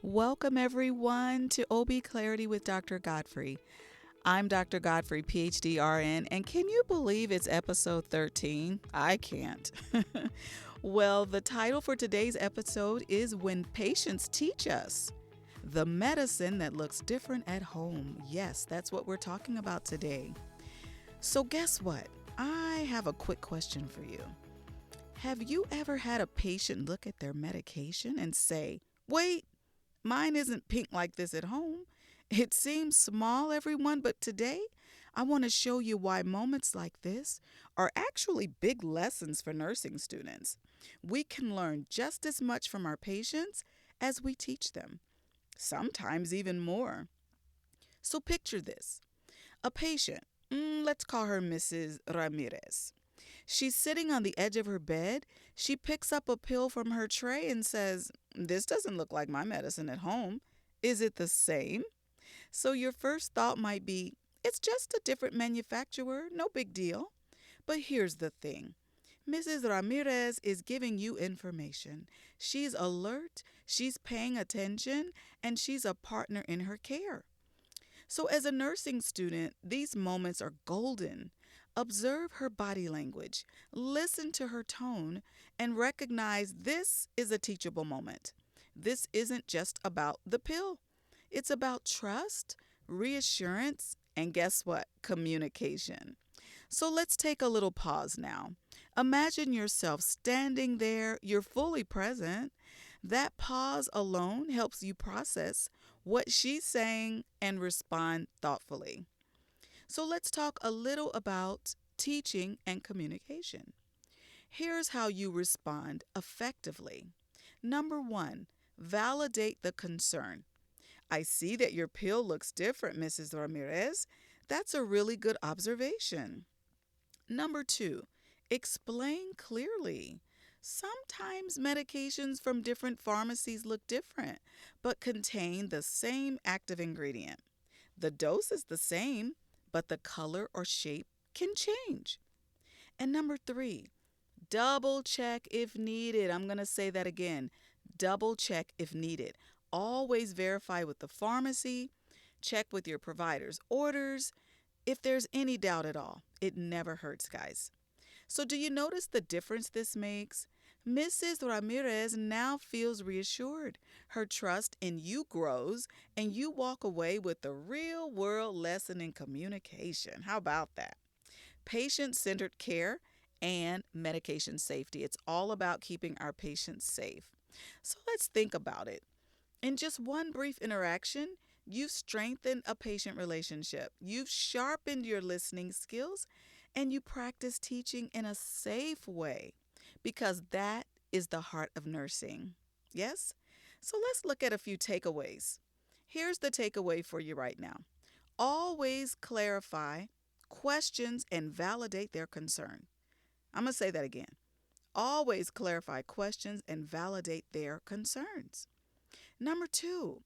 Welcome, everyone, to OB Clarity with Dr. Godfrey. I'm Dr. Godfrey, PhD RN, and can you believe it's episode 13? I can't. Well, the title for today's episode is When Patients Teach Us, the medicine that looks different at home. Yes, that's what we're talking about today. So, guess what? I have a quick question for you. Have you ever had a patient look at their medication and say, wait, mine isn't pink like this at home? It seems small, everyone, but today I want to show you why moments like this are actually big lessons for nursing students. We can learn just as much from our patients as we teach them, sometimes even more. So picture this. A patient, let's call her Mrs. Ramirez. She's sitting on the edge of her bed. She picks up a pill from her tray and says, "This doesn't look like my medicine at home. Is it the same?" So your first thought might be, it's just a different manufacturer, no big deal. But here's the thing. Mrs. Ramirez is giving you information. She's alert, she's paying attention, and she's a partner in her care. So, as a nursing student, these moments are golden. Observe her body language, listen to her tone, and recognize this is a teachable moment. This isn't just about the pill, it's about trust, reassurance, and guess what? Communication. So, let's take a little pause now. Imagine yourself standing there, you're fully present. That pause alone helps you process what she's saying and respond thoughtfully. So let's talk a little about teaching and communication. Here's how you respond effectively. Number one, validate the concern. I see that your pill looks different, Mrs. Ramirez. That's a really good observation. Number two, explain clearly. Sometimes medications from different pharmacies look different, but contain the same active ingredient. The dose is the same, but the color or shape can change. And number three, double check if needed. I'm going to say that again. Double check if needed. Always verify with the pharmacy, check with your provider's orders if there's any doubt at all. It never hurts, guys. So, do you notice the difference this makes? Mrs. Ramirez now feels reassured. Her trust in you grows, and you walk away with a real world lesson in communication. How about that? Patient centered care and medication safety. It's all about keeping our patients safe. So, let's think about it. In just one brief interaction, you've strengthened a patient relationship. You've sharpened your listening skills and you practice teaching in a safe way because that is the heart of nursing. Yes? So let's look at a few takeaways. Here's the takeaway for you right now. Always clarify questions and validate their concern. I'm going to say that again. Always clarify questions and validate their concerns. Number two,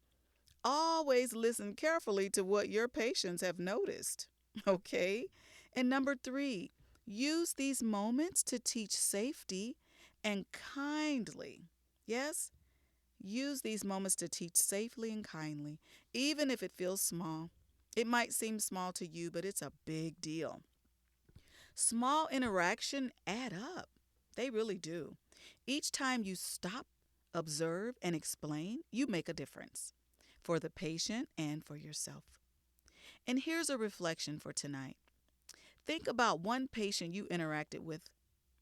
always listen carefully to what your patients have noticed. Okay? And number three, use these moments to teach safety and kindly. Yes? Use these moments to teach safely and kindly, even if it feels small. It might seem small to you, but it's a big deal. Small interaction add up. They really do. Each time you stop, observe, and explain, you make a difference for the patient and for yourself. And here's a reflection for tonight. Think about one patient you interacted with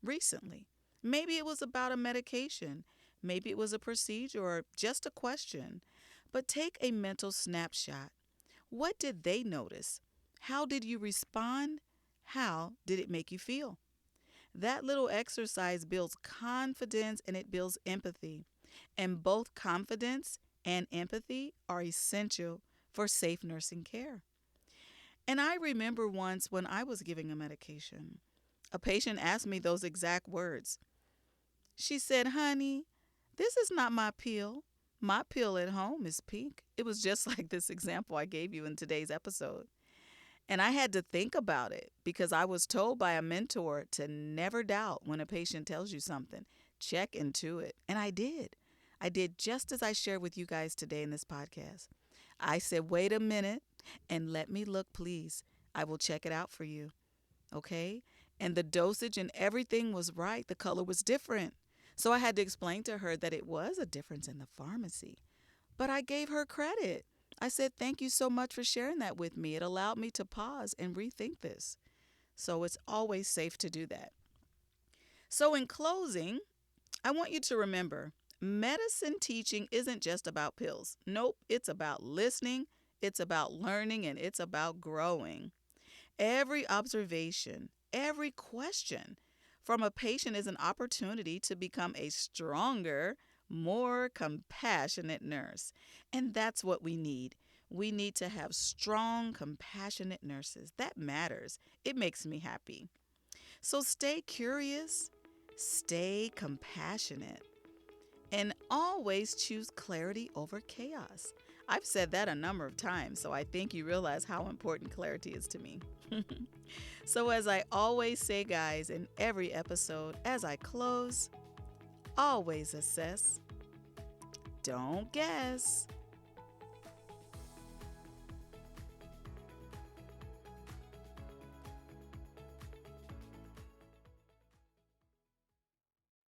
recently. Maybe it was about a medication, maybe it was a procedure, or just a question. But take a mental snapshot. What did they notice? How did you respond? How did it make you feel? That little exercise builds confidence and it builds empathy. And both confidence and empathy are essential for safe nursing care. And I remember once when I was giving a medication, a patient asked me those exact words. She said, "Honey, this is not my pill. My pill at home is pink." It was just like this example I gave you in today's episode. And I had to think about it because I was told by a mentor to never doubt when a patient tells you something. Check into it. And I did. I did just as I shared with you guys today in this podcast. I said, wait a minute and let me look, please. I will check it out for you. Okay? And the dosage and everything was right. The color was different. So I had to explain to her that it was a difference in the pharmacy. But I gave her credit. I said, thank you so much for sharing that with me. It allowed me to pause and rethink this. So it's always safe to do that. So in closing, I want you to remember, medicine teaching isn't just about pills. Nope, it's about listening, it's about learning, and it's about growing. Every observation, every question from a patient is an opportunity to become a stronger, more compassionate nurse. And that's what we need. We need to have strong, compassionate nurses. That matters. It makes me happy. So stay curious, stay compassionate, and always choose clarity over chaos. I've said that a number of times, so I think you realize how important clarity is to me. So as I always say, guys, in every episode, as I close, always assess, don't guess,